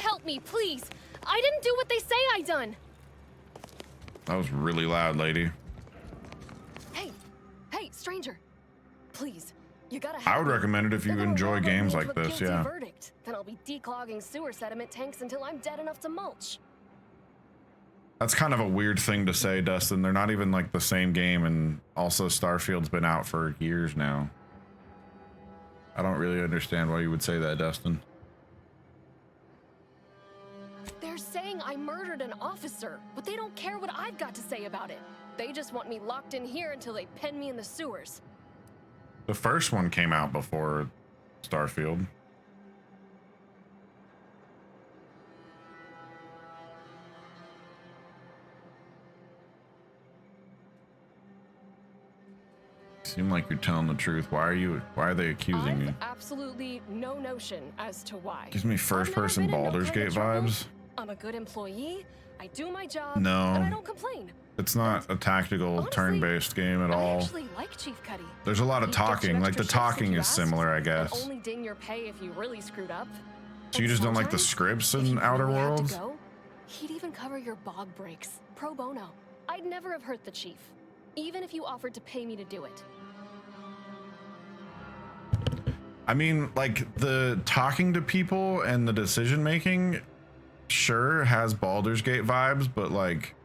help me, please. I didn't do what they say I done. That was really loud, lady. Hey, stranger. Please, you gotta help I would me. recommend it if you They're gonna enjoy roll games me like into a this, guilty yeah. verdict. Then I'll be declogging sewer sediment tanks until I'm dead enough to mulch. That's kind of a weird thing to say, Dustin. They're not even like the same game, and also Starfield's been out for years now. I don't really understand why you would say that, Dustin. They're saying I murdered an officer, but they don't care what I've got to say about it. They just want me locked in here until they pen me in the sewers. The first one came out before Starfield. Seem like you're telling the truth. Why are they accusing you? Absolutely no notion as to why. Gives me first-person Baldur's Gate vibes. I'm a good employee. I do my job. No. And I don't complain. It's not a tactical Honestly, turn-based game at all. I actually like Chief Cuddy. There's a lot of He'd get you talking. Like the extra shifts if talking you is asked, similar, I and guess. only ding your pay if you really screwed up. So you just don't like the scripts in Outer Worlds? He'd even cover your bog breaks, pro bono. I'd never have hurt the chief, even if you offered to pay me to do it. I mean, like the talking to people and the decision making, sure, has Baldur's Gate vibes, but like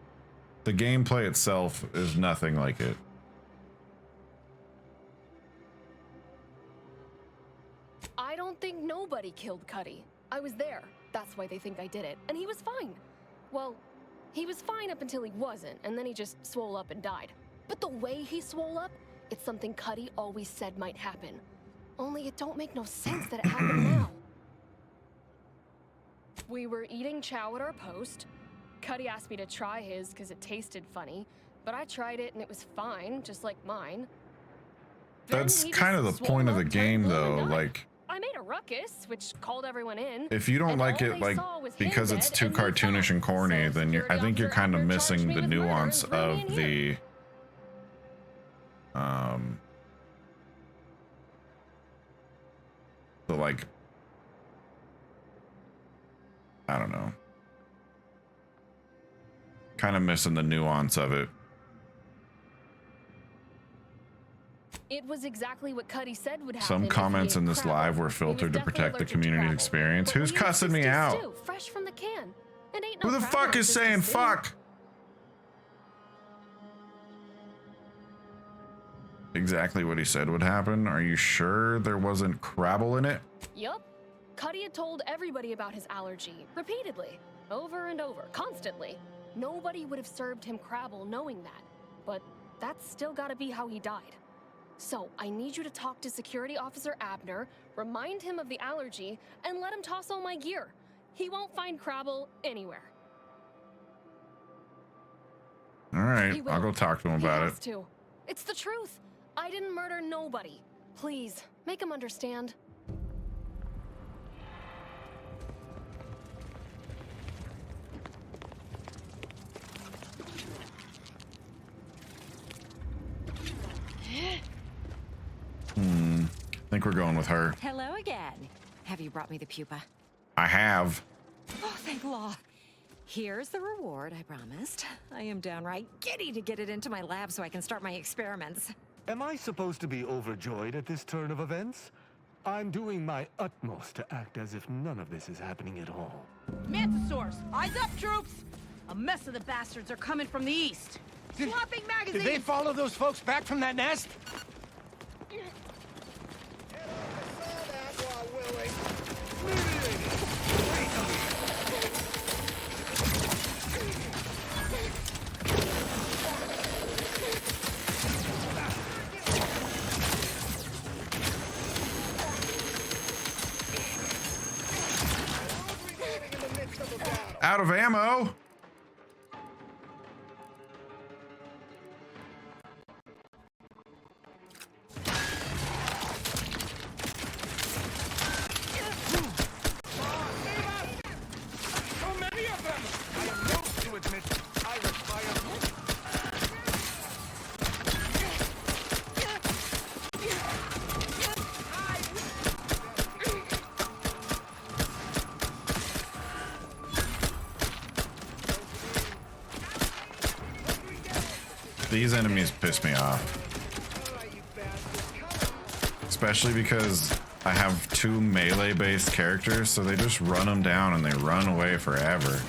the gameplay itself is nothing like it. I don't think nobody killed Cuddy. I was there. That's why they think I did it. And he was fine. Well, he was fine up until he wasn't, and then he just swole up and died. But the way he swole up, it's something Cuddy always said might happen. Only it don't make no sense that it happened now. We were eating chow at our post. Cuddy asked me to try his because it tasted funny, but I tried it and it was fine, just like mine. That's kind of the point of the game, though. Like, I made a ruckus, which called everyone in. if you don't like it, like, because it's too cartoonish and corny, then I think you're kind of missing the nuance of the, like, I don't know. Kind of missing the nuance of it. It was exactly what Cuddy said would happen. Some comments in this live were filtered to protect the community's experience. Who's cussing me out? Fresh from the can. Who the fuck is saying fuck? Exactly what he said would happen. Are you sure there wasn't Crabble in it? Yup. Cuddy had told everybody about his allergy, repeatedly, over and over, constantly. Nobody would have served him Crabble knowing that, but that's still gotta be how he died. So, I need you to talk to Security Officer Abner, remind him of the allergy, and let him toss all my gear. He won't find Crabble anywhere. Alright, I'll go talk to him about it. To. It's the truth. I didn't murder nobody. Please, make him understand. I think we're going with her. Hello again. Have you brought me the pupa? I have. Oh, thank law. Here's the reward I promised. I am downright giddy to get it into my lab so I can start my experiments. Am I supposed to be overjoyed at this turn of events? I'm doing my utmost to act as if none of this is happening at all. Mantisaurus, eyes up, troops! A mess of the bastards are coming from the east. Swapping magazines! Did they follow those folks back from that nest? Out of ammo. These enemies piss me off. Especially because I have 2 melee-based characters, so they just run them down and they run away forever.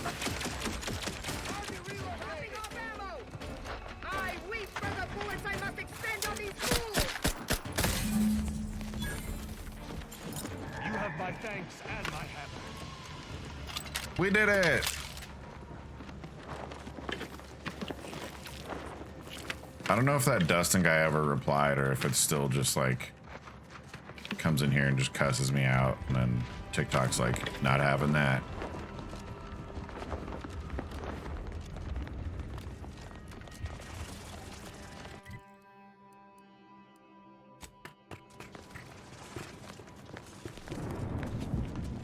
You have my thanks and my hammer. We did it! I don't know if that Dustin guy ever replied or if it's still just like comes in here and just cusses me out and then TikTok's like not having that.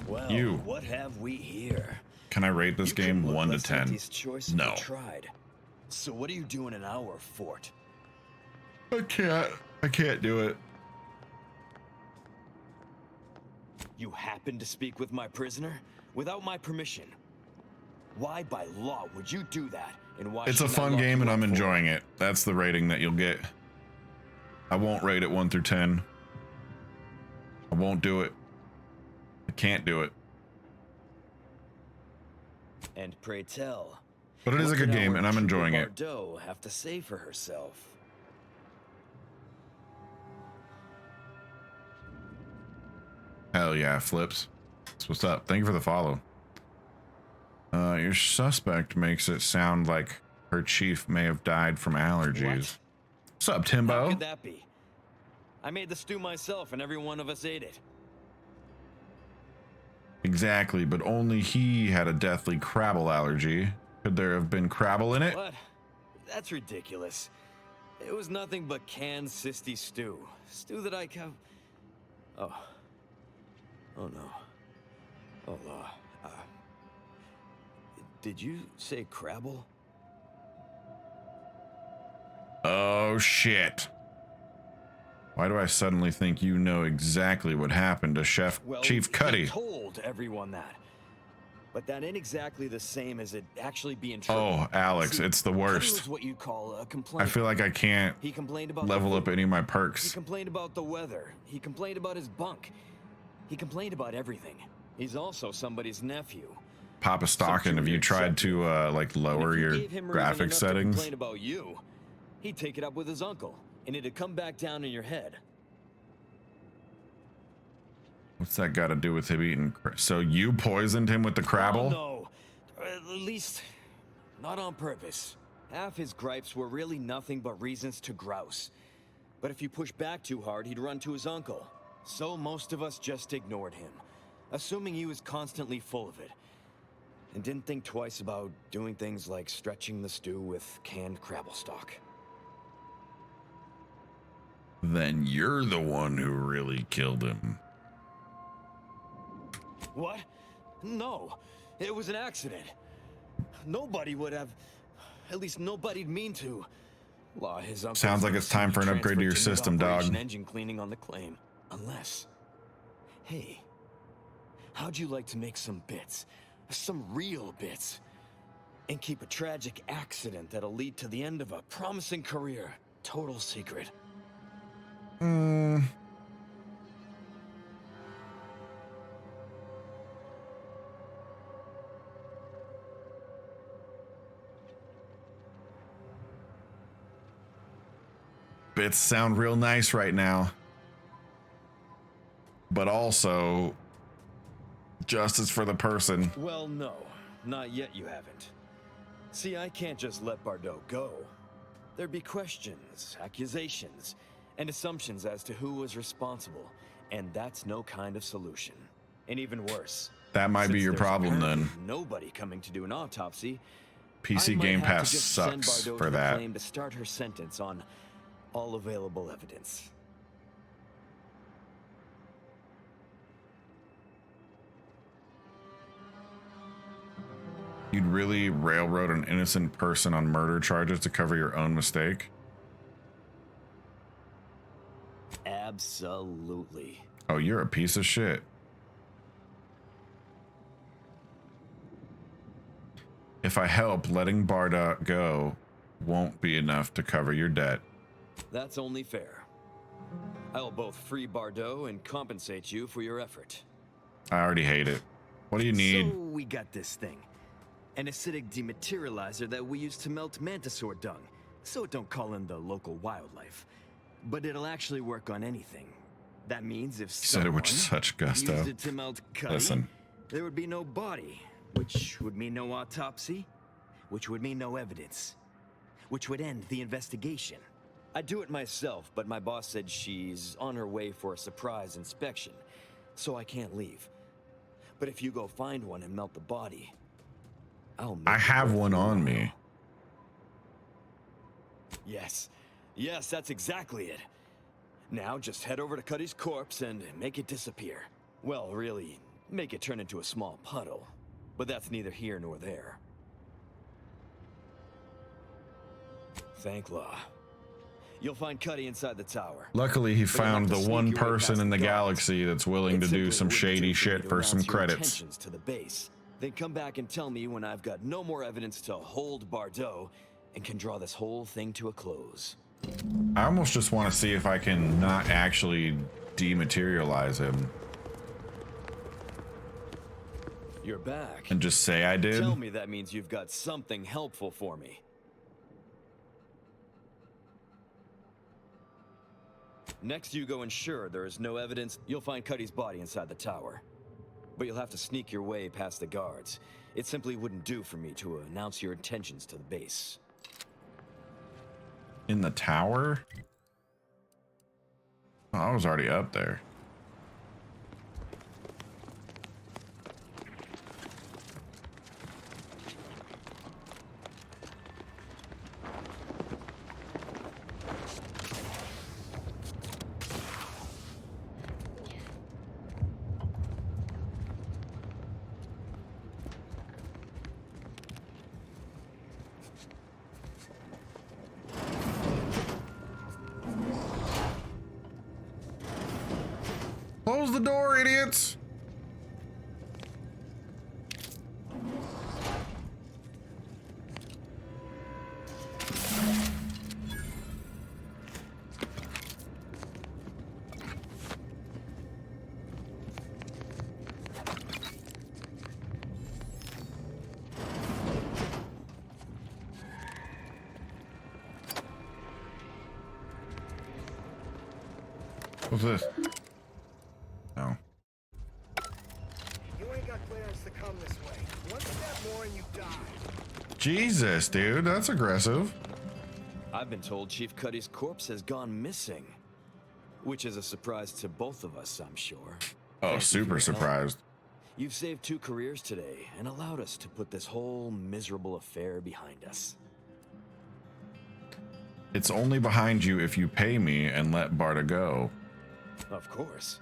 Well, You. what have we here? Can I rate this You could game look 1 to less like 10? these choices No. were tried. So what are you doing in our fort? I can't do it. You happened to speak with my prisoner without my permission. Why by law would you do that? And why It's a shouldn't I fun lock game you and up I'm for it? enjoying it. That's the rating that you'll get. I won't rate it 1 through 10. I won't do it. I can't do it. And pray tell. But it is a what good did game our and I'm Trooper enjoying it. Bardot have to say for herself? Hell yeah, Flips. That's what's up. Thank you for the follow. Your suspect makes it sound like her chief may have died from allergies. What's up, How Timbo? could that be? I made the stew myself and every one of us ate it. Exactly, but only he had a deathly Crabble allergy. Could there have been Crabble in it? What? That's ridiculous. It was nothing but canned cysty stew. Stew that I have. Oh. Oh no. Oh, did you say Crabble? Oh shit. Why do I suddenly think you know exactly what happened to Chief He Cuddy? told everyone that. But that ain't exactly the same as it actually being true. Oh, Alex, See, it's the Cuddy worst. was what you call a complaint. I feel like I can't He complained about level the up food. any of my He perks. complained about the weather. He complained about his bunk. He complained about everything. He's also somebody's nephew. Papa Stocking, have you tried to like And lower if you your gave him reason graphic enough to settings? complain about you, he'd take it up with his uncle, and it'd come back down in your head. What's that got to do with him eating? So you poisoned him with the Oh, Crabble? no, at least not on purpose. Half his gripes were really nothing but reasons to grouse. But if you push back too hard, he'd run to his uncle. So most of us just ignored him, assuming he was constantly full of it. And didn't think twice about doing things like stretching the stew with canned Crabble stock. Then you're the one who really killed him. What? No, it was an accident. Nobody would have. At least nobody'd mean to. Law, his uncle Sounds like it's time for an upgrade to your transferred system, dog. mid-operation engine cleaning on the claim. Unless. Hey, how'd you like to make some bits? Some real bits. And keep a tragic accident that'll lead to the end of a promising career. Total secret. Bits sound real nice right now. But also, justice for the person. Well, no. Not yet you haven't. See, I can't just let Bardot go. There'd be questions, accusations, and assumptions as to who was responsible, and that's no kind of solution. And even worse, That might be since your there's problem apparently then. nobody coming to do an autopsy. PC I might Game have to Pass just send sucks Bardot for to the that. claim to start her sentence on all available evidence. You'd really railroad an innocent person on murder charges to cover your own mistake? Absolutely. Oh, you're a piece of shit. If I help letting Bardot go, won't be enough to cover your debt. That's only fair. I will both free Bardot and compensate you for your effort. I already hate it. What do you need? So we got this thing. An acidic dematerializer that we use to melt mantisaur dung, so it don't call in the local wildlife. But it'll actually work on anything. That means if said it with such gusto. used it to melt Cuddy, Listen. there would be no body, which would mean no autopsy, which would mean no evidence, which would end the investigation. I'd do it myself, but my boss said she's on her way for a surprise inspection, so I can't leave. But if you go find one and melt the body, I'll make I it have worth one your on while. me. Yes. Yes, that's exactly it. Now just head over to Cuddy's corpse and make it disappear. Well, really, make it turn into a small puddle. But that's neither here nor there. Thanklaw. You'll find Cuddy inside the tower. Luckily, he But you'll have found to the sneak one your way person past in the guards. galaxy that's willing to It do simply some wouldn't shady do for me shit to for some announce your credits. intentions to the base. Then come back and tell me when I've got no more evidence to hold Bardot and can draw this whole thing to a close. I almost just want to see if I can not actually dematerialize him You're back. and just say I did. Tell me that means you've got something helpful for me. Next, you go ensure there is no evidence. You'll find Cuddy's body inside the tower. But you'll have to sneak your way past the guards. It simply wouldn't do for me to announce your intentions to the base. In the tower? Oh, I was already up there. Close the door, idiots! What's this? No. You ain't got clearance to come this way. One step more and you die. Jesus, dude, that's aggressive. I've been told Chief Cuddy's corpse has gone missing. Which is a surprise to both of us, I'm sure. Oh, Thank you for super your help. surprised. You've saved 2 careers today and allowed us to put this whole miserable affair behind us. It's only behind you if you pay me and let Barta go. Of course.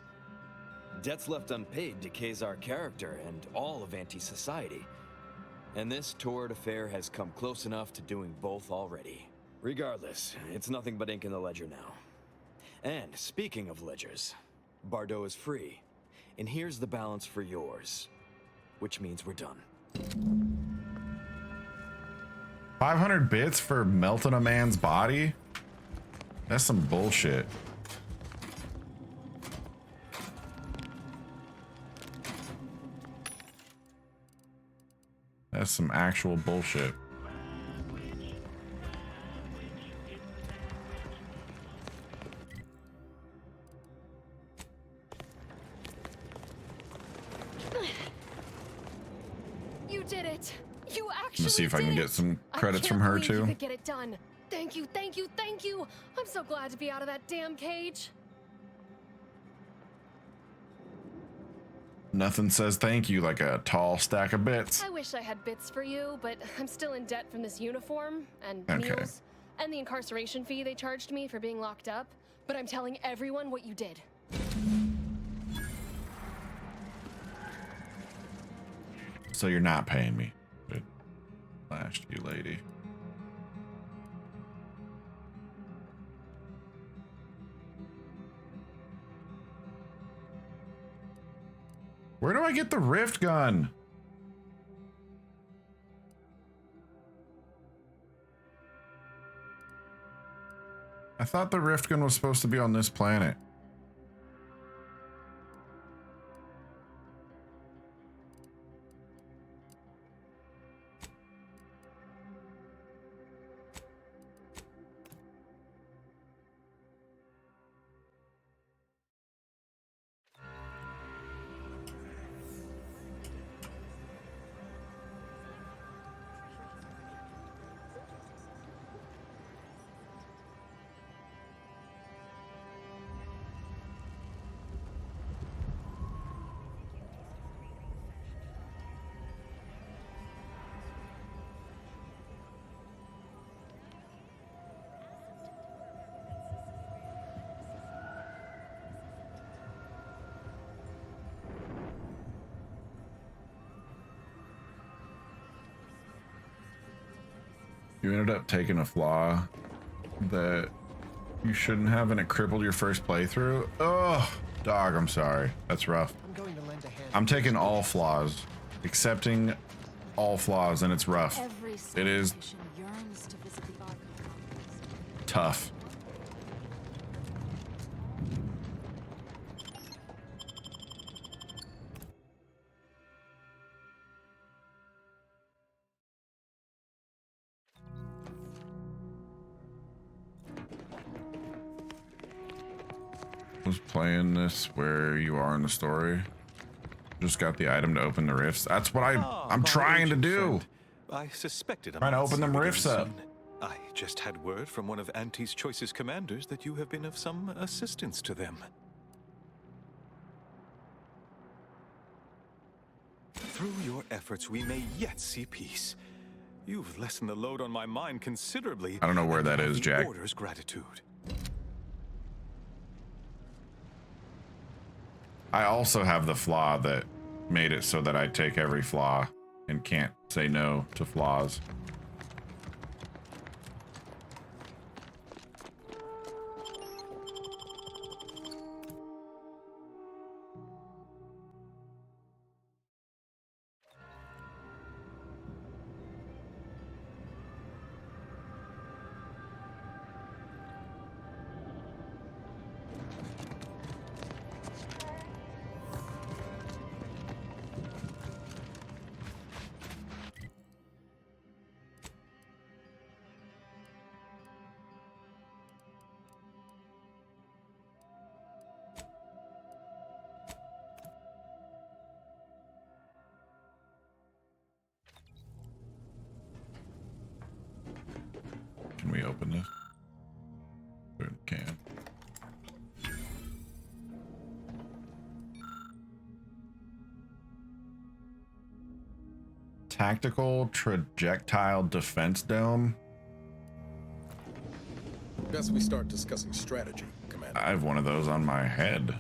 Debts left unpaid decays our character and all of anti-society. And this torrid affair has come close enough to doing both already. Regardless, it's nothing but ink in the ledger now. And speaking of ledgers, Bardot is free. And here's the balance for yours. Which means we're done. 500 bits for melting a man's body? That's some bullshit. That's some actual bullshit. You did it. You actually I'm gonna see if I can did get it. some I credits can't from her believe You too. could get it done. Thank you, thank you, thank you. I'm so glad to be out of that damn cage. Nothing says thank you like a tall stack of bits. I wish I had bits for you, but I'm still in debt from this uniform and Okay. meals and the incarceration fee they charged me for being locked up. But I'm telling everyone what you did. So you're not paying me. Good. Last you, lady. Where do I get the rift gun? I thought the rift gun was supposed to be on this planet. You ended up taking a flaw that you shouldn't have and it crippled your first playthrough. Oh, dog, I'm sorry. That's rough. I'm going to lend a hand. I'm taking all flaws, accepting all flaws, and it's rough. It is yearns to visit the Ark of Conquest. tough. Was playing this where you are in the story. Just got the item to open the rifts. That's what I'm trying to do. I suspected Trying to open them rifts up. I just had word from one of Auntie's choicest commanders that you have been of some assistance to them. Through your efforts, we may yet see peace. You've lessened the load on my mind considerably. I don't know where and that have is, the Jack. Order's gratitude. I also have the flaw that made it so that I take every flaw and can't say no to flaws. Can we open this? We can. Tactical Trajectile Defense Dome. Best we start discussing strategy, Commander. I have one of those on my head.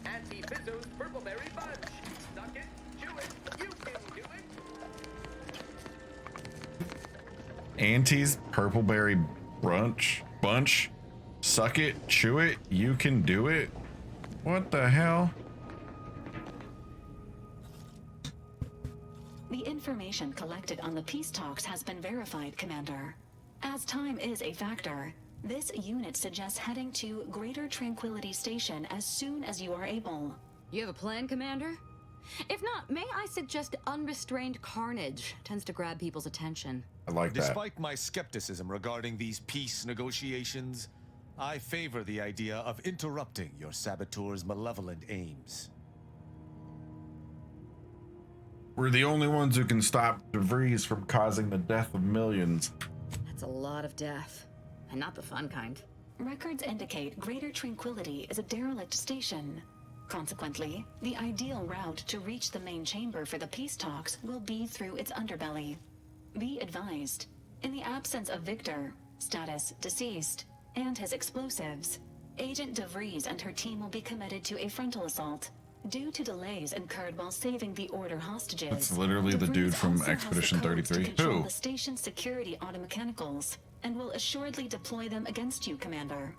Auntie Fizzo's Purpleberry Bunch. Suck it, chew it, you can do it. Auntie's Purpleberry Bunch. Suck it, chew it, you can do it. What the hell? The information collected on the peace talks has been verified, Commander. As time is a factor, this unit suggests heading to Greater Tranquility Station as soon as you are able. You have a plan, Commander? If not, may I suggest unrestrained carnage tends to grab people's attention. I like that. Despite my skepticism regarding these peace negotiations, I favor the idea of interrupting your saboteur's malevolent aims. We're the only ones who can stop DeVries from causing the death of millions. That's a lot of death, and not the fun kind. Records indicate Greater Tranquility is a derelict station. Consequently, the ideal route to reach the main chamber for the peace talks will be through its underbelly. Be advised, in the absence of Victor, status deceased, and his explosives, Agent DeVries and her team will be committed to a frontal assault. Due to delays incurred while saving the Order hostages, That's literally the DeVries dude from also has the Expedition codes to 33. control Who? the station's security automechanicals, and will assuredly deploy them against you, Commander.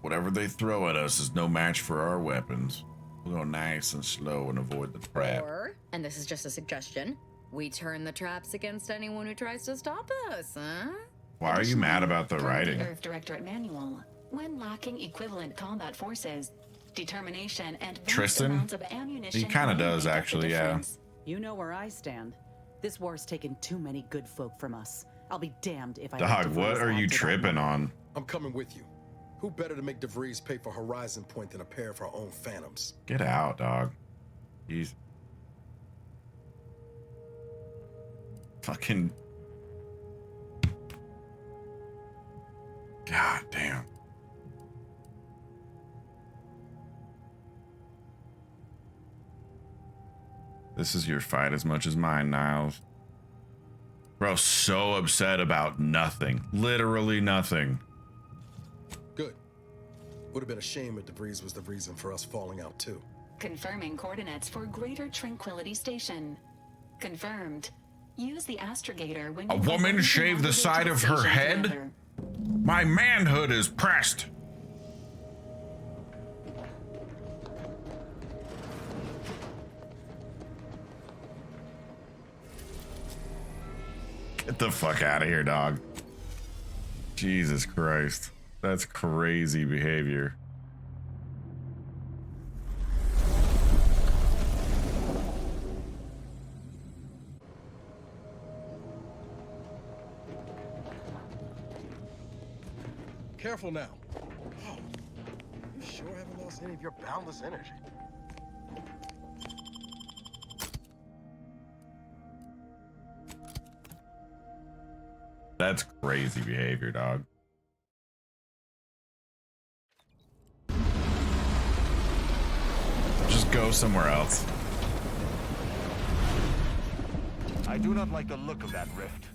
Whatever they throw at us is no match for our weapons. We'll go nice and slow and avoid the trap. Or, and this is just a suggestion, we turn the traps against anyone who tries to stop us, huh? Why are you mad about the Per writing? The Earth Directorate Manual, when lacking equivalent combat forces, determination, and vast Tristan? amounts of ammunition, He kind of will does, make up the actually, yeah. difference. You know where I stand. This war's taken too many good folk from us. I'll be damned if I. Dog, what are you tripping on? I'm coming with you. Who better to make DeVries pay for Horizon Point than a pair of our own phantoms? Get out, dog. He's fucking. God damn. This is your fight as much as mine, Niles. Bro, so upset about nothing. Literally nothing. Good. Would have been a shame if DeVries was the reason for us falling out too. Confirming coordinates for Greater Tranquility Station. Confirmed. Use the astrogator when A woman shaved the side of her head? My manhood is pressed. Get the fuck out of here, dog. Jesus Christ. That's crazy behavior. Careful now. Oh, you sure haven't lost any of your boundless energy. That's crazy behavior, dog. Just go somewhere else. I do not like the look of that rift.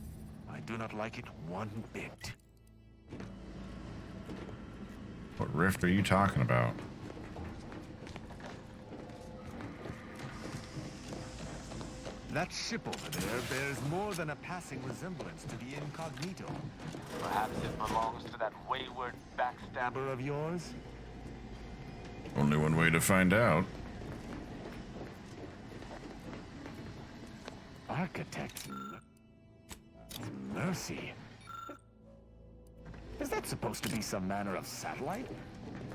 I do not like it one bit. What rift are you talking about? That ship over there bears more than a passing resemblance to the Incognito. Perhaps it belongs to that wayward backstabber of yours? Only one way to find out. Architect Mercy. Is that supposed to be some manner of satellite?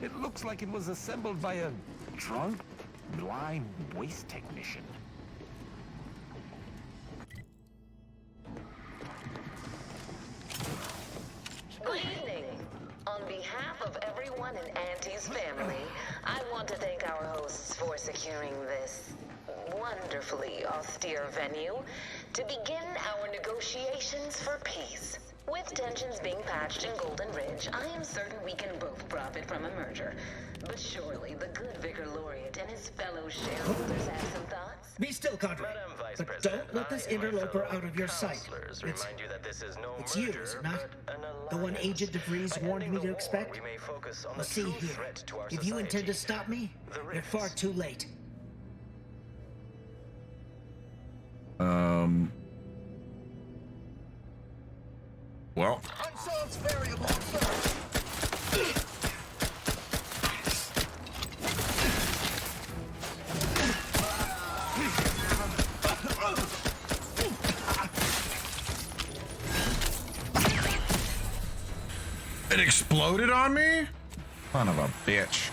It looks like it was assembled by a drunk, blind waste technician. Good evening. On behalf of everyone in Auntie's family, I want to thank our hosts for securing this wonderfully austere venue to begin our negotiations for peace. With tensions being patched in Golden Ridge, I am certain we can both profit from a merger. But surely the good Vicar Laureate and his fellow shareholders have some thoughts? Be still, Cadre. But don't let this interloper out of your sight. It's you, is it not? The one Agent DeVries warned me to expect? Well, see here. If you intend to stop me, you're far too late. Well. Unsolved variable first. It exploded on me? Son of a bitch.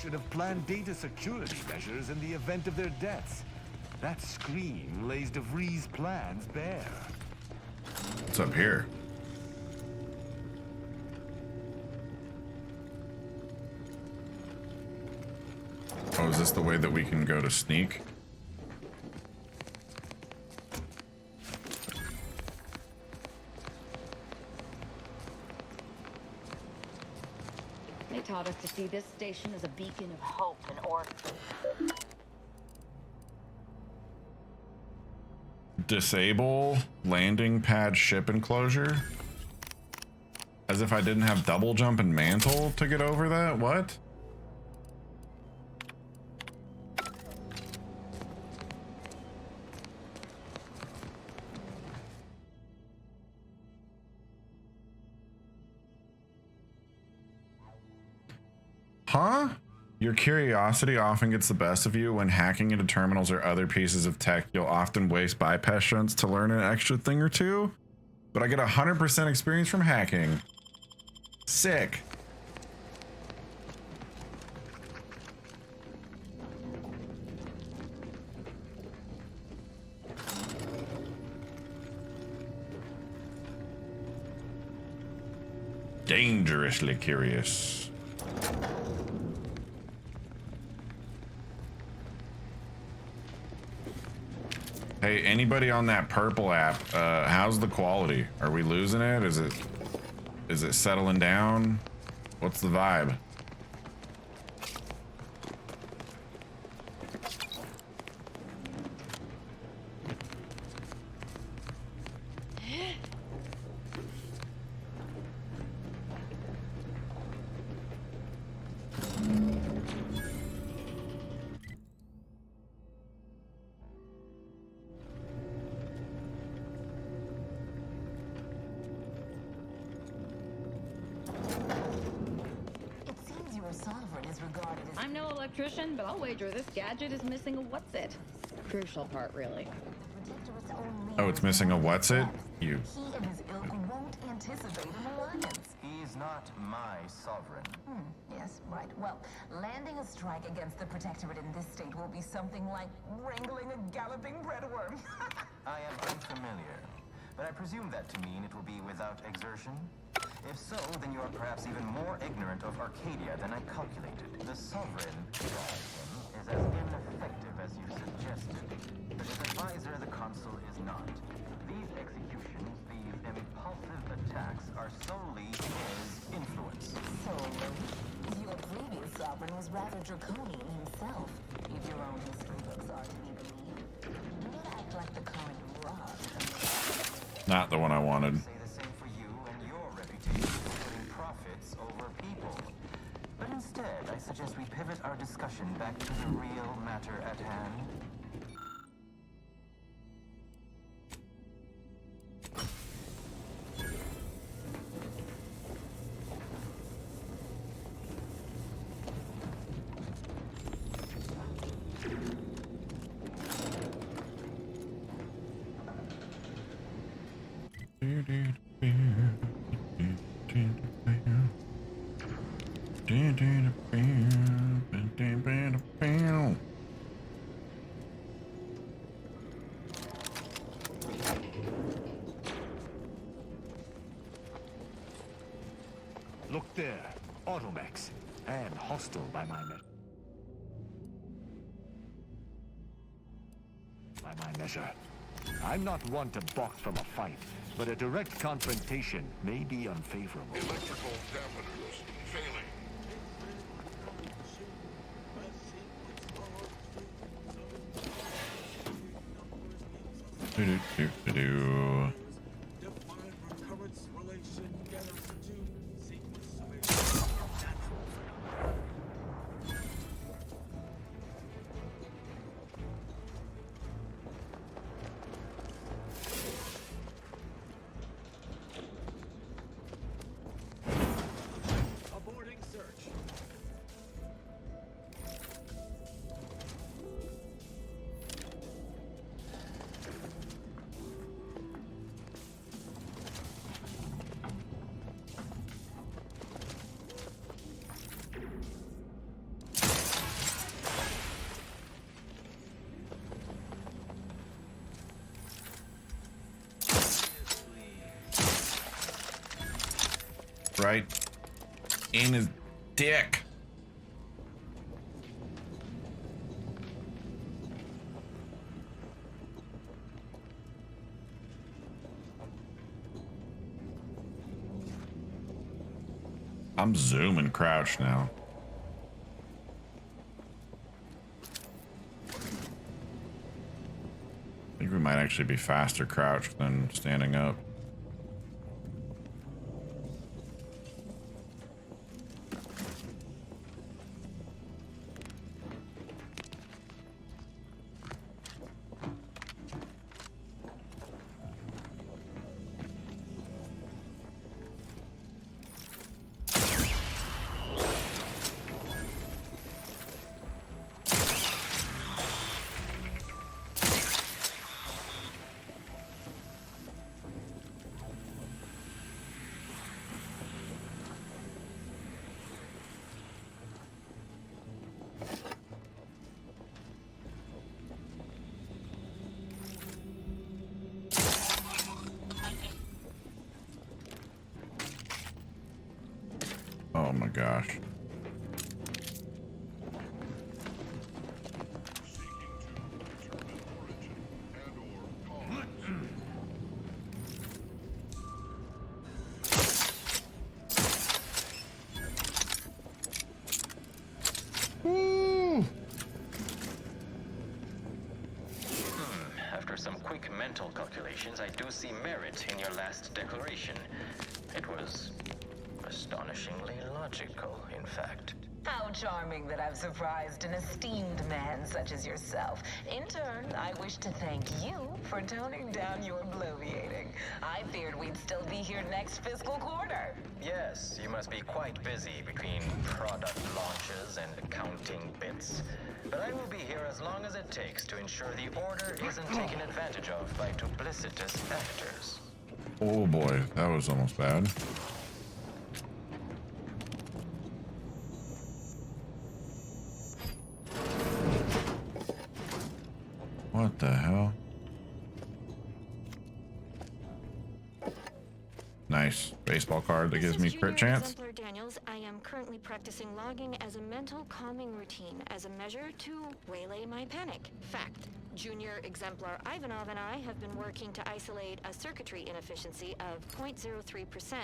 Should have planned data security measures in the event of their deaths. That screen lays DeVries' plans bare. What's up here? Oh, is this the way that we can go to sneak? They taught us to see this station as a beacon of hope and order. Disable landing pad ship enclosure. As if I didn't have double jump and mantle to get over that? What? Huh? Your curiosity often gets the best of you. When hacking into terminals or other pieces of tech, you'll often waste bypass shunts to learn an extra thing or two. But I get 100% experience from hacking. Sick. Dangerously curious. Hey, anybody on that purple app, how's the quality? Are we losing it? Is it settling down? What's the vibe? I'm no electrician, but I'll wager this gadget is missing a what's it. Crucial part, really. Oh, it's missing a what's it? You. He and his ilk won't anticipate an alliance. He's not my sovereign. Yes, right. Well, landing a strike against the Protectorate in this state will be something like wrangling a galloping breadworm. I am unfamiliar, but I presume that to mean it will be without exertion. If so, then you are perhaps even more ignorant of Arcadia than I calculated. The Sovereign, is as ineffective as you suggested, but his advisor, the Consul, is not. These executions, these impulsive attacks, are solely his influence. So, your previous sovereign was rather draconian himself, if your own history books are to be believed. Do not act like the current rod. Not the one I wanted. But instead, I suggest we pivot our discussion back to the real matter at hand. Look there, Automex, and hostile by my measure. I'm not one to box from a fight, but a direct confrontation may be unfavorable. Electrical dampeners failing. Do-do-do-do-do. Right in his dick. I'm zooming crouch now. I think we might actually be faster crouched than standing up. gosh. After some quick mental calculations, I do see merit in your last declaration. It was astonishingly logical, in fact. How charming that I've surprised an esteemed man such as yourself. In turn, I wish to thank you for toning down your bloviating. I feared we'd still be here next fiscal quarter. Yes, you must be quite busy between product launches and accounting bits. But I will be here as long as it takes to ensure the order isn't taken advantage of by duplicitous actors. Oh boy, that was almost bad. What the hell? Nice. Baseball card that gives me crit chance. Exemplar Daniels, I am currently practicing logging as a mental calming routine as a measure to waylay my panic. Fact. Junior Exemplar Ivanov and I have been working to isolate a circuitry inefficiency of 0.03%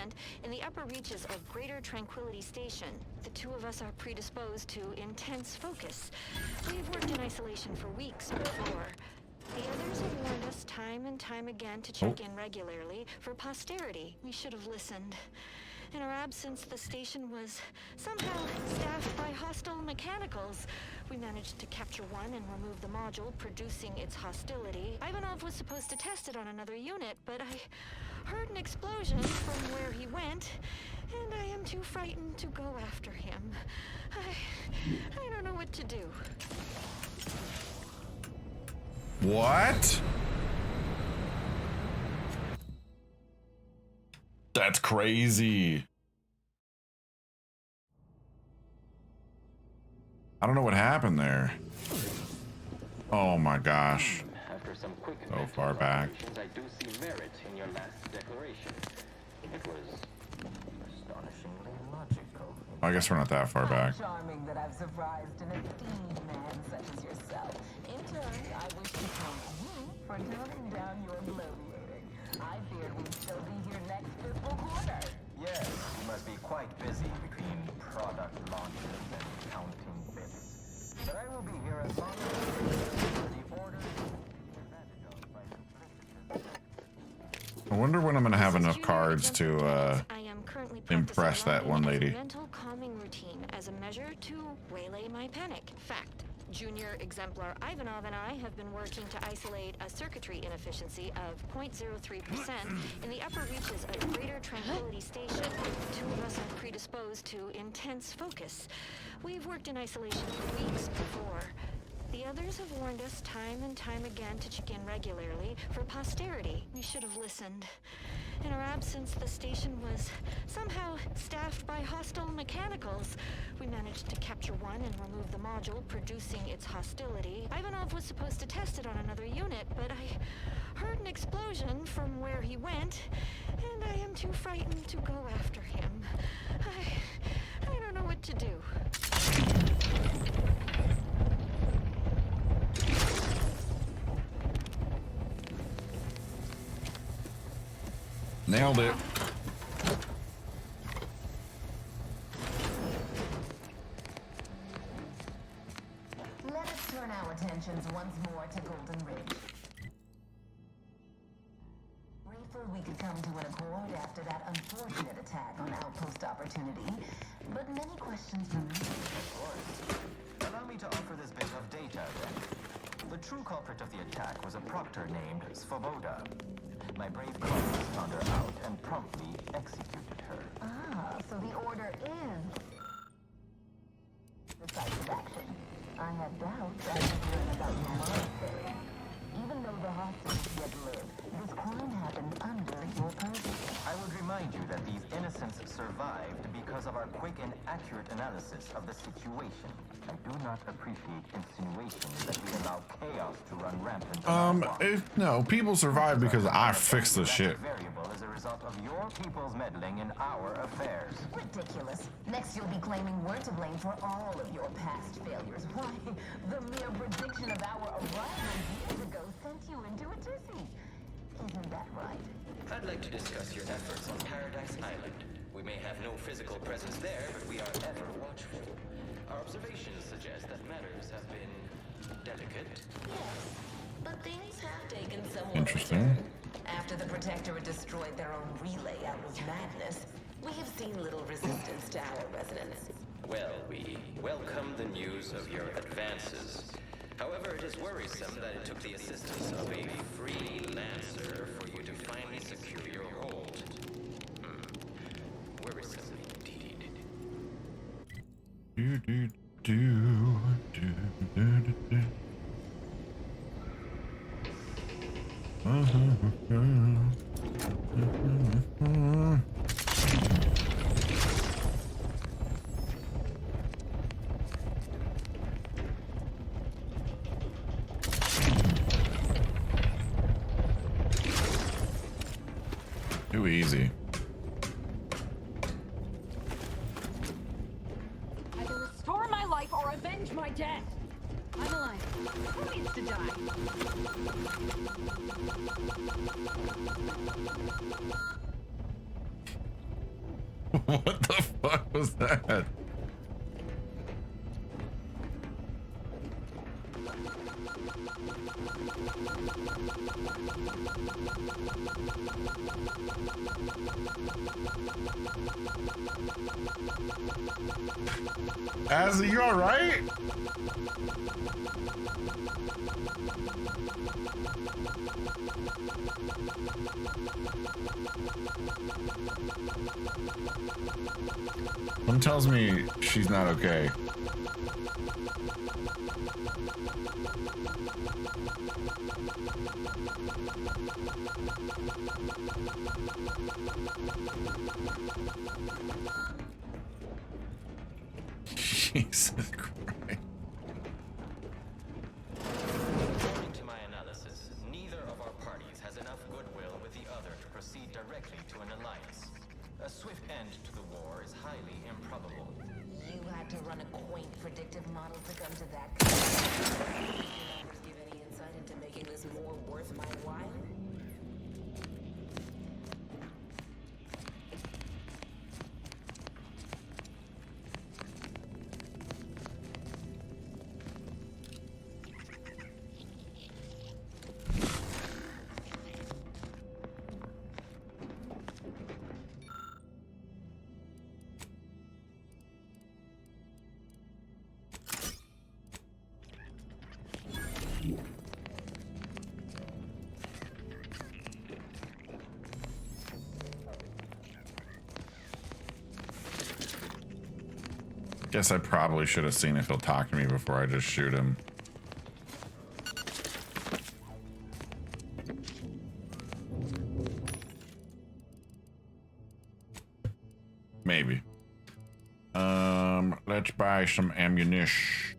in the upper reaches of Greater Tranquility Station. The two of us are predisposed to intense focus. We've worked in isolation for weeks before. The others have warned us time and time again to check in regularly for posterity. We should have listened. In our absence, the station was somehow staffed by hostile mechanicals. We managed to capture one and remove the module producing its hostility. Ivanov was supposed to test it on another unit, but I heard an explosion from where he went, and I am too frightened to go after him. I don't know what to do. What? That's crazy. I don't know what happened there. Oh my gosh. After some quick So far back. I do see merit in your last declaration. It was astonishingly logical. I guess we're not that far back. Charming that I've surprised an esteemed man such as yourself. In turn, I wish to thank you for toning down your bloviating. I feared we'd still be here next fiscal quarter. Yes, you must be quite busy between product launches and counting bits. But I will be here as long as the order is taken advantage of by duplicitous. I wonder when I'm gonna have enough cards to impress that one lady. Mental calming routine as a measure to waylay my panic. Fact. Junior Exemplar Ivanov and I have been working to isolate a circuitry inefficiency of 0.03% in the upper reaches of Greater Tranquility Station. The two of us are predisposed to intense focus. We've worked in isolation for weeks before. The others have warned us time and time again to check in regularly for posterity. We should have listened. In our absence, the station was somehow staffed by hostile mechanicals. We managed to capture one and remove the module producing its hostility. Ivanov was supposed to test it on another unit, but I heard an explosion from where he went, and I am too frightened to go after him. I don't know what to do. Nailed it. Let us turn our attentions once more to Golden Ridge. Grateful we could come to an accord after that unfortunate attack on Outpost Opportunity, but many questions remain. Of course. Allow me to offer this bit of data then. The true culprit of the attack was a proctor named Svoboda. My brave colleagues found her out and promptly executed her. Ah, so the order is decisive action. I had doubts as to learn about your monastery. Even though the hostages yet live, this crime happened under your purview. I would remind you that these innocents survived because of our quick and accurate analysis of the situation. I do not appreciate insinuations that we allow chaos to run rampant. No, people survive because I fixed the shit. Variable as a result of of your people's meddling in our affairs. Ridiculous. Next you'll be claiming we're to blame for all of your past failures. Why, the mere prediction of our arrival years ago sent you into a tizzy. Isn't that right? I'd like to discuss your efforts on Paradise Island. We may have no physical presence there, but we are ever watchful. Our observations suggest that matters have been delicate. Yes, but things have taken somewhat. Interesting. After the Protectorate destroyed their own relay out of madness, we have seen little resistance to our residents. Well, we welcome the news of your advances. However, it is worrisome that it took the assistance of a freelancer for you to finally secure your hold. Worrisome indeed. Do, do, do, do, do, do. Too easy. Either restore my life or avenge my death. I'm alive. Who needs to die? What the fuck was that? Azzy, you alright? One tells me she's not okay. Jesus Christ. According to my analysis, neither of our parties has enough goodwill with the other to proceed directly to an alliance. A swift end to the war is highly improbable. You had to run a quaint predictive model to come to that conclusion. Did your numbers give any insight into making this more worth my while? Guess I probably should have seen if he'll talk to me before I just shoot him. Maybe. Let's buy some ammunition.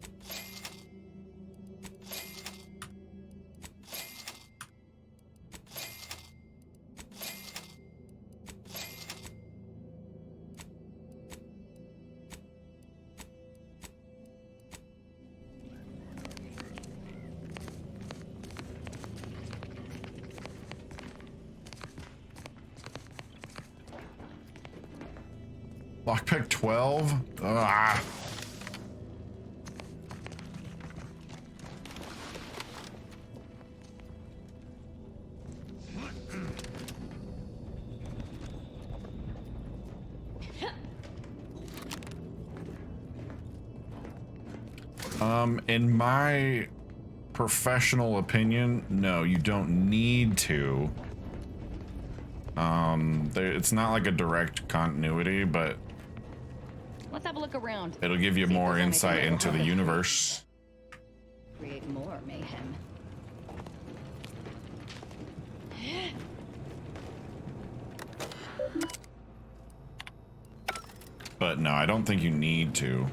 Lockpick 12? Ah. In my professional opinion, no, you don't need to. It's not like a direct continuity, but Let's have a look around. it'll give you more insight into the universe. Create more mayhem. But no, I don't think you need to.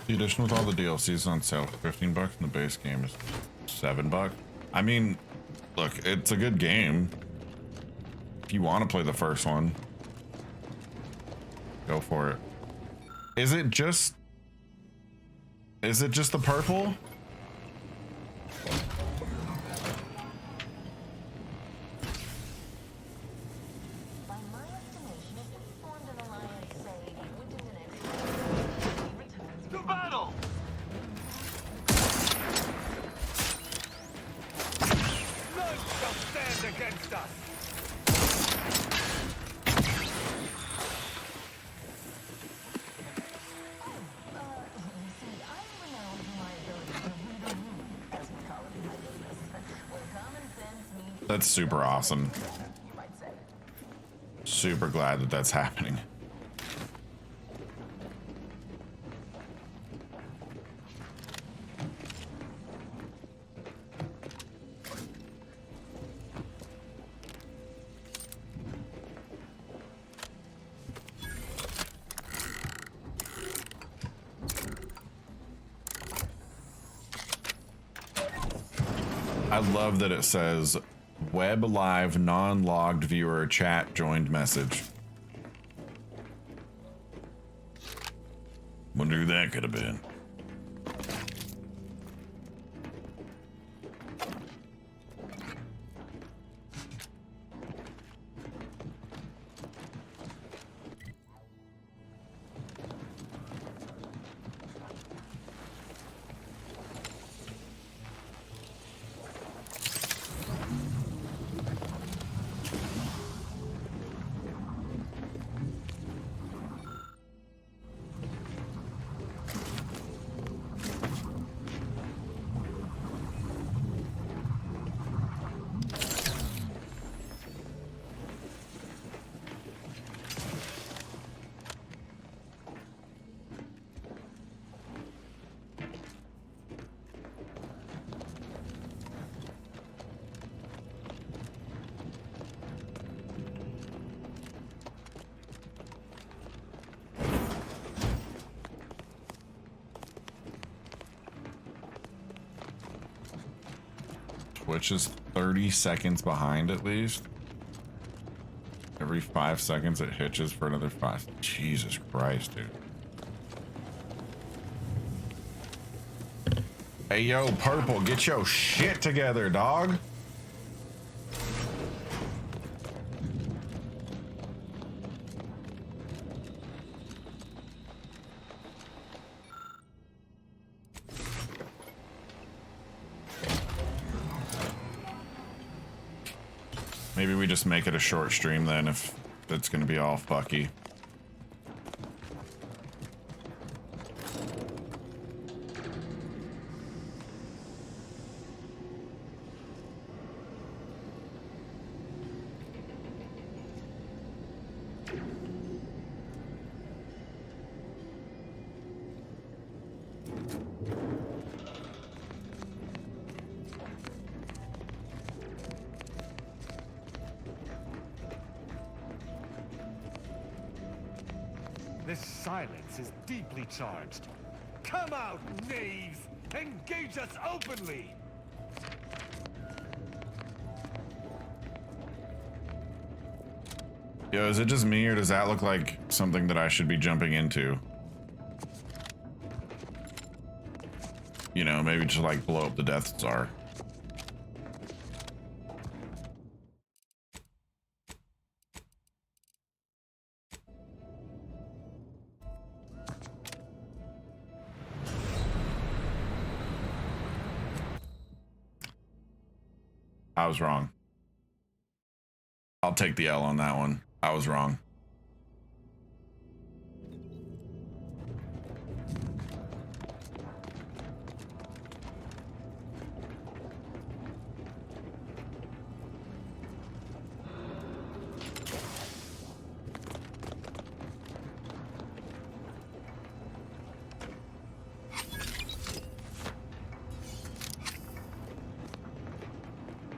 The edition with all the DLCs is on sale for $15 and the base game is $7. I mean, look, it's a good game. If you want to play the first one, go for it. Is it just the purple? To battle! None shall stand against us! That's super awesome. Super glad that that's happening. I love that it says web live non-logged viewer chat joined message. Wonder who that could have been. Twitch is 30 seconds behind at least. Every 5 seconds it hitches for another 5. Jesus Christ, dude. Hey, yo, Purple, get your shit together, dog. Maybe we just make it a short stream then if it's gonna be all fucky. This silence is deeply charged. Come out, knaves! Engage us openly! Yo, is it just me or does that look like something that I should be jumping into? You know, maybe just like blow up the Death Star. I was wrong. I'll take the L on that one. I was wrong.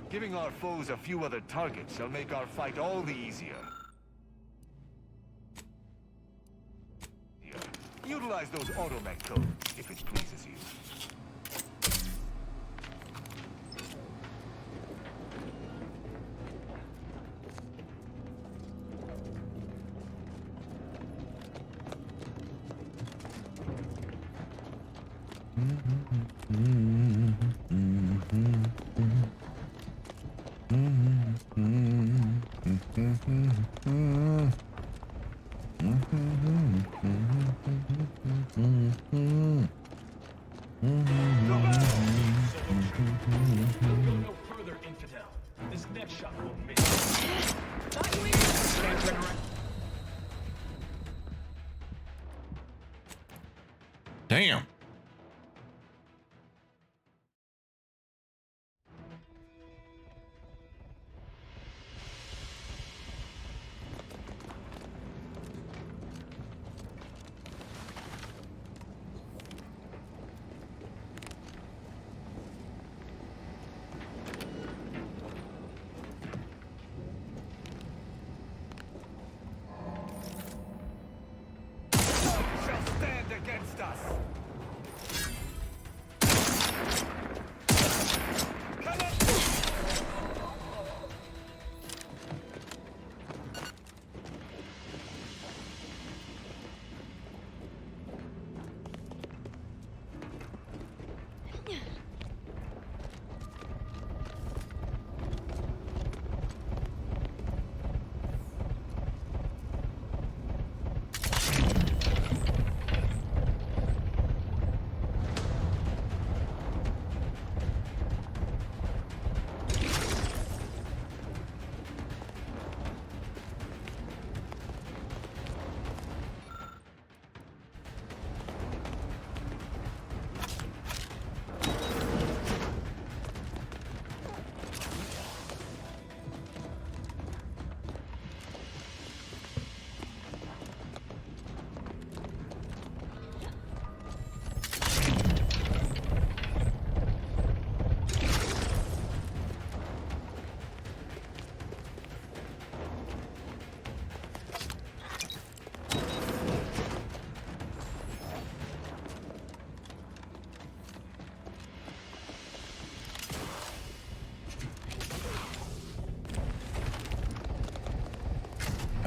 Giving our foes a few other targets shall make our fight all the easier. Utilize Utilize those automech codes, if it pleases you. Damn. Shall stand against us.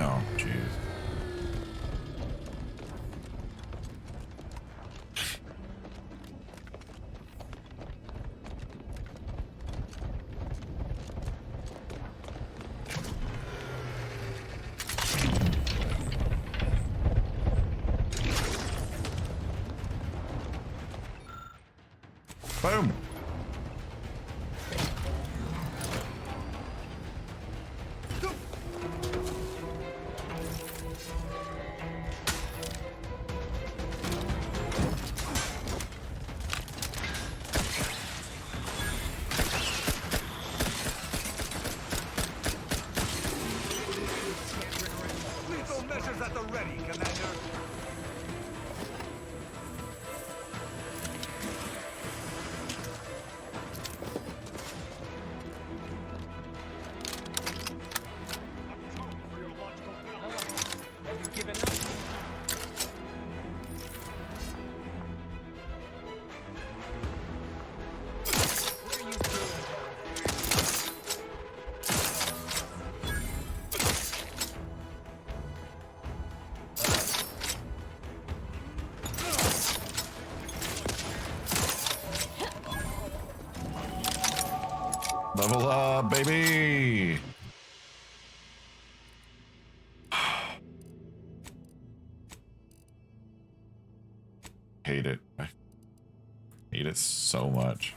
Oh, jeez. Boom. Lethal measures at the ready, Commander. Level up, baby. Hate it. I hate it so much.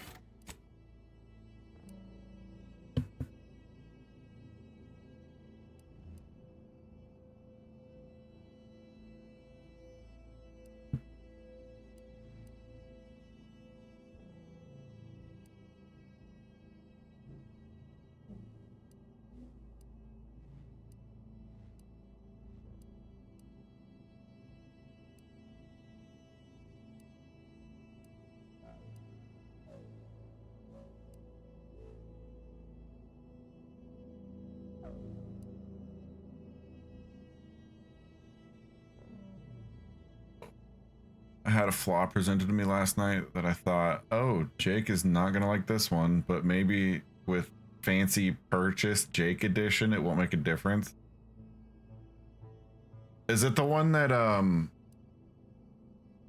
had a flaw presented to me last night that I thought, oh, Jake is not gonna like this one, but maybe with fancy purchase Jake edition, it won't make a difference. Is it the one that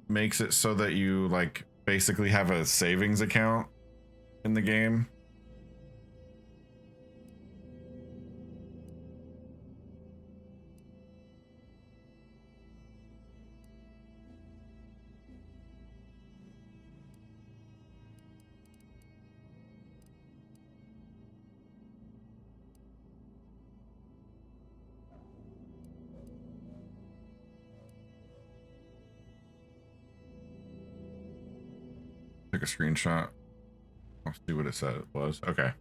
makes it so that you like basically have a savings account in the game? Take a screenshot. I'll see what it said it was. Okay.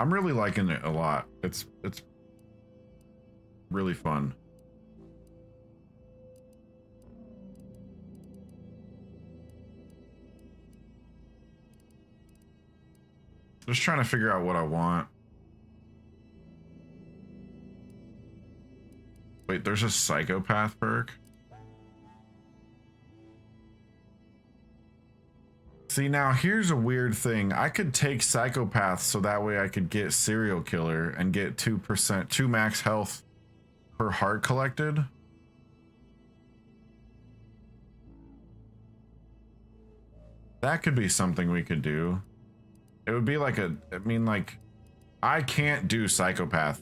I'm really liking it a lot. It's really fun. Just trying to figure out what I want. Wait, there's a psychopath perk? See, now here's a weird thing. I could take psychopath so that way I could get serial killer and get 2 max health per heart collected. That could be something we could do. It would be like I mean, like, I can't do psychopath.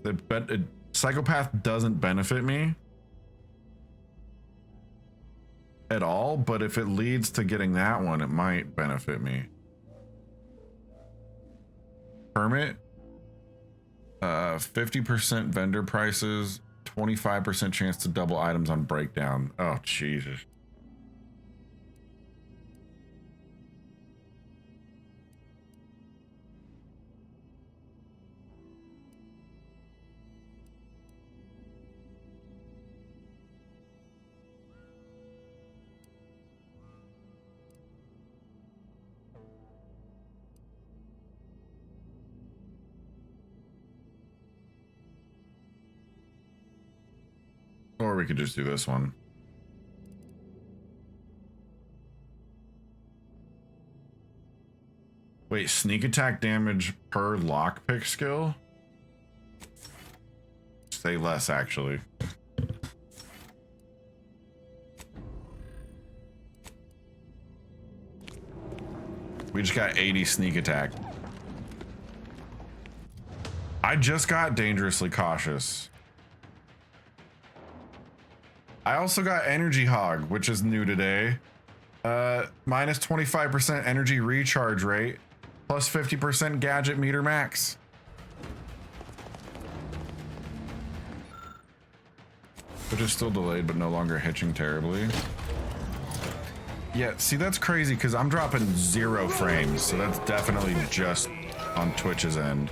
Psychopath doesn't benefit me at all, but if it leads to getting that one, it might benefit me. Permit, 50% vendor prices, 25% chance to double items on breakdown. Oh, Jesus. Or we could just do this one. Wait, sneak attack damage per lockpick skill? Say less, actually. We just got 80 sneak attack. I just got dangerously cautious. I also got Energy Hog, which is new today. Minus 25% energy recharge rate, plus 50% gadget meter max. Which is still delayed, but no longer hitching terribly. Yeah, see, that's crazy because I'm dropping 0 frames, so that's definitely just on Twitch's end.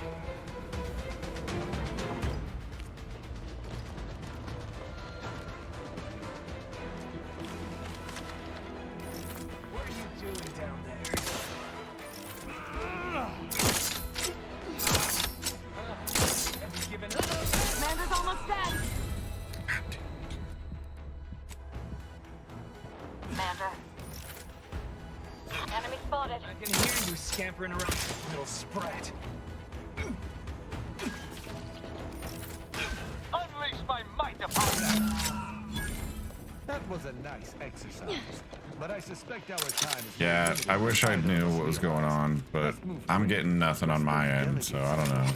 Yeah, I wish I knew what was going on, but I'm getting nothing on my end, so I don't know.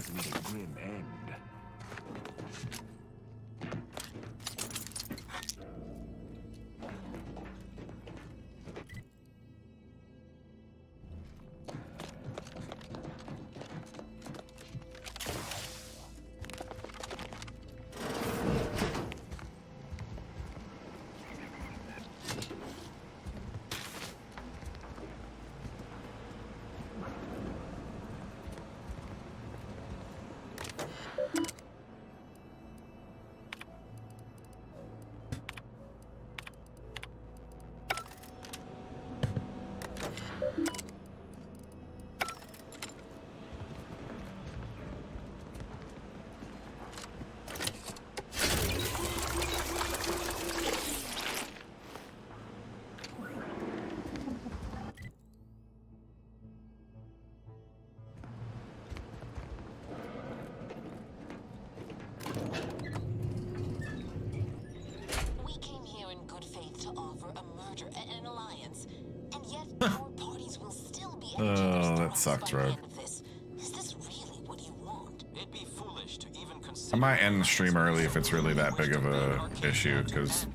forge an alliance, and yet our parties will still be at each other's that throats sucks, by the bro. end of this. Is this really what you want? It'd be foolish to even consider. I might end the stream early if it's really that big of a issue, because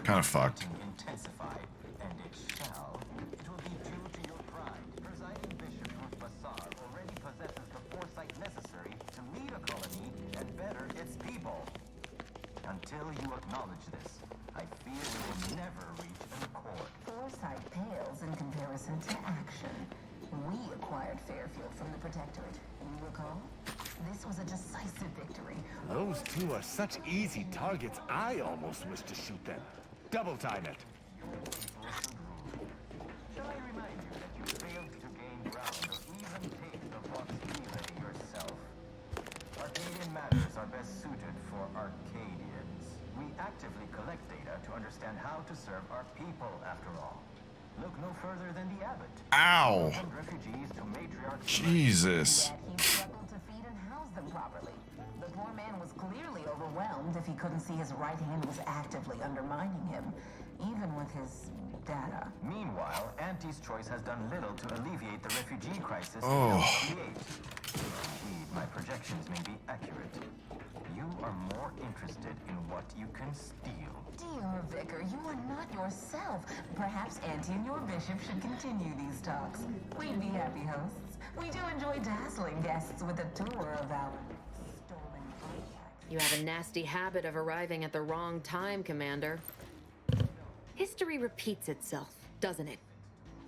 kind of fucked. Intensify, and it shall. It will be due to your pride. Presiding Bishop Ruth Bassar already possesses the foresight necessary to lead a colony and better its people. Until you acknowledge this, I fear we will never reach an accord. Foresight pales in comparison to action. We acquired Fairfield from the Protectorate. You recall? This was a decisive victory. Those two are such easy targets, I almost wish to shoot them. Double time it. Shall I remind you that you failed to gain ground or even take the Vox Relay yourself? Arcadian matters are best suited for Arcadians. We actively collect data to understand how to serve our people, after all. Look no further than the abbot. Ow. Refugees to matriarch. Jesus. He struggled to feed and house them properly. The poor man was clearly overwhelmed if he couldn't see his right hand was actively undermining him, even with his data. Meanwhile, Auntie's Choice has done little to alleviate the refugee crisis Oh. it helped create. Indeed, my projections may be accurate. You are more interested in what you can steal. Dear Vicar, you are not yourself. Perhaps Auntie and your bishop should continue these talks. We'd be happy hosts. We do enjoy dazzling guests with a tour of our stolen artifacts. You have a nasty habit of arriving at the wrong time, Commander. History repeats itself, doesn't it?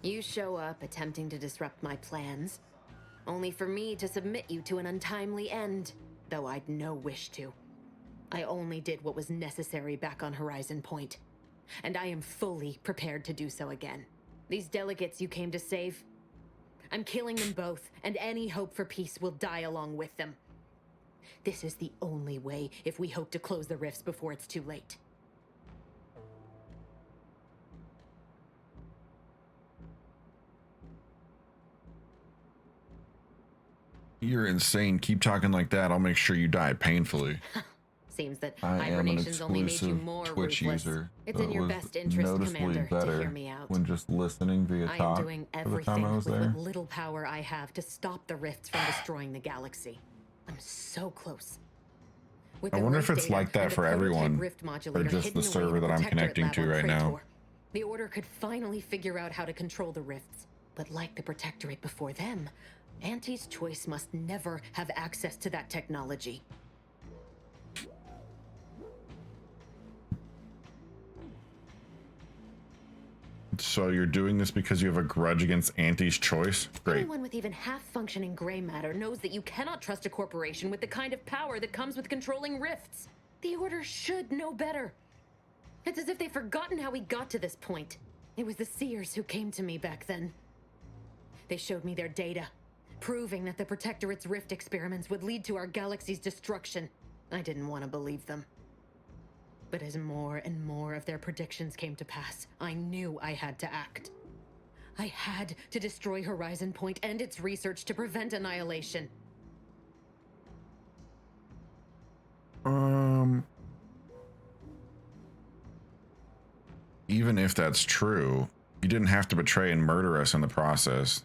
You show up attempting to disrupt my plans, only for me to submit you to an untimely end, though I'd no wish to. I only did what was necessary back on Horizon Point, and I am fully prepared to do so again. These delegates you came to save, I'm killing them both, and any hope for peace will die along with them. This is the only way if we hope to close the rifts before it's too late. You're insane. Keep talking like that. I'll make sure you die painfully. Seems that I am an hibernation's only made you exclusive more Twitch ruthless. user. It's so in it your was best interest, noticeably Commander, to better hear me out. when just listening via I am talk doing for the time everything I was with there. what little power I have to stop the rifts from destroying the galaxy. I'm so close. With I the wonder right if it's data like that and a for prototype everyone, rift or modulator just hidden the away server in that I'm Protectorate connecting lab to on right now. Praetor. The Order could finally figure out how to control the rifts, but like the Protectorate before them, Auntie's Choice must never have access to that technology. So you're doing this because you have a grudge against Auntie's Choice? Great. Anyone with even half-functioning gray matter knows that you cannot trust a corporation with the kind of power that comes with controlling rifts. The Order should know better. It's as if they've forgotten how we got to this point. It was the Seers who came to me back then. They showed me their data, proving that the Protectorate's rift experiments would lead to our galaxy's destruction. I didn't want to believe them. But as more and more of their predictions came to pass, I knew I had to act. I had to destroy Horizon Point and its research to prevent annihilation. Even if that's true, you didn't have to betray and murder us in the process.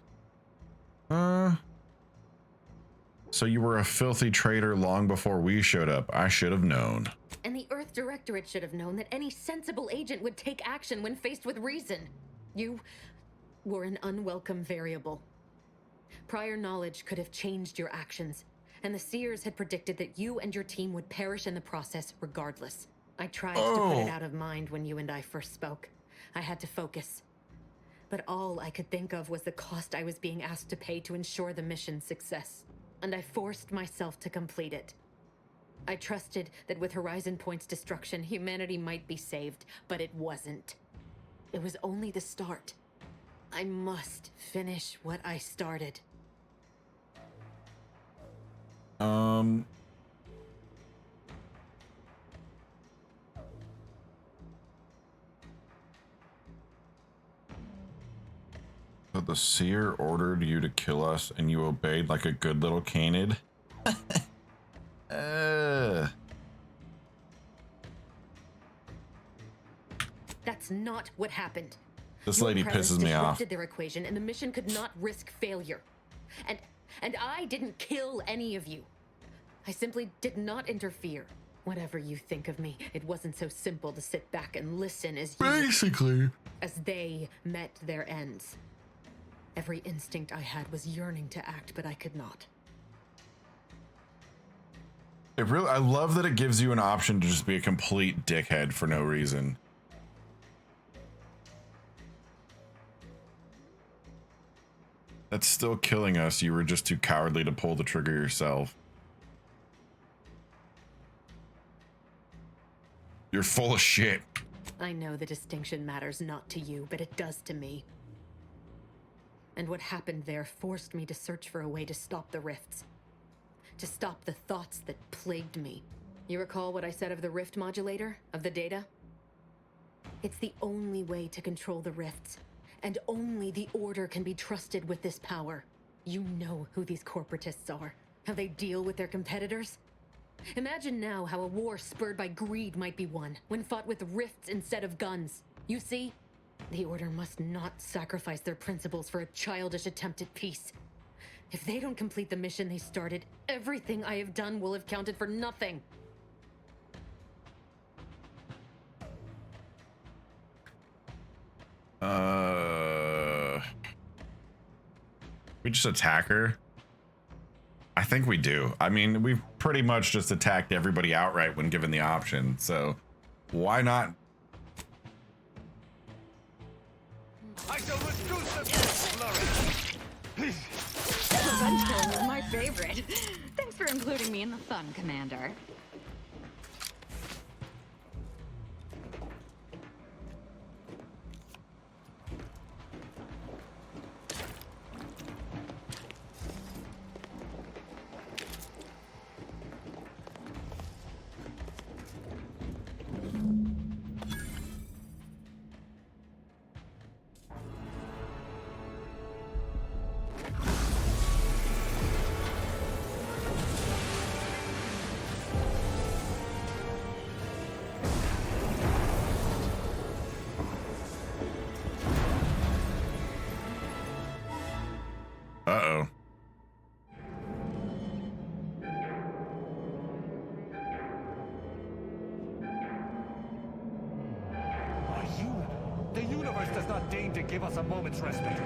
So you were a filthy traitor long before we showed up. I should have known. And the Earth Directorate should have known that any sensible agent would take action when faced with reason. You were an unwelcome variable. Prior knowledge could have changed your actions, and the Seers had predicted that you and your team would perish in the process regardless. I tried to put it out of mind when you and I first spoke. I had to focus. But all I could think of was the cost I was being asked to pay to ensure the mission's success. And I forced myself to complete it. I trusted that with Horizon Point's destruction, humanity might be saved, but it wasn't. It was only the start. I must finish what I started. So the Seer ordered you to kill us and you obeyed like a good little canid? That's not what happened. This Your lady presence pisses me off. disrupted their equation, and the mission could not risk failure. And I didn't kill any of you. I simply did not interfere. Whatever you think of me, it wasn't so simple to sit back and listen as they met their ends. Every instinct I had was yearning to act, but I could not. I love that it gives you an option to just be a complete dickhead for no reason. That's still killing us. You were just too cowardly to pull the trigger yourself. You're full of shit. I know the distinction matters not to you, but it does to me. And what happened there forced me to search for a way to stop the rifts. To stop the thoughts that plagued me. You recall what I said of the rift modulator? Of the data? It's the only way to control the rifts. And only the Order can be trusted with this power. You know who these corporatists are. How they deal with their competitors. Imagine now how a war spurred by greed might be won, when fought with rifts instead of guns. You see? The Order must not sacrifice their principles for a childish attempt at peace. If they don't complete the mission they started, everything I have done will have counted for nothing. We just attack her? I think we do. I mean, we've pretty much just attacked everybody outright when given the option, so why not? I shall reduce them to flurry. Revenge killing is my favorite. Thanks for including me in the fun, Commander. Uh-oh. The universe does not deign to give us a moment's respite.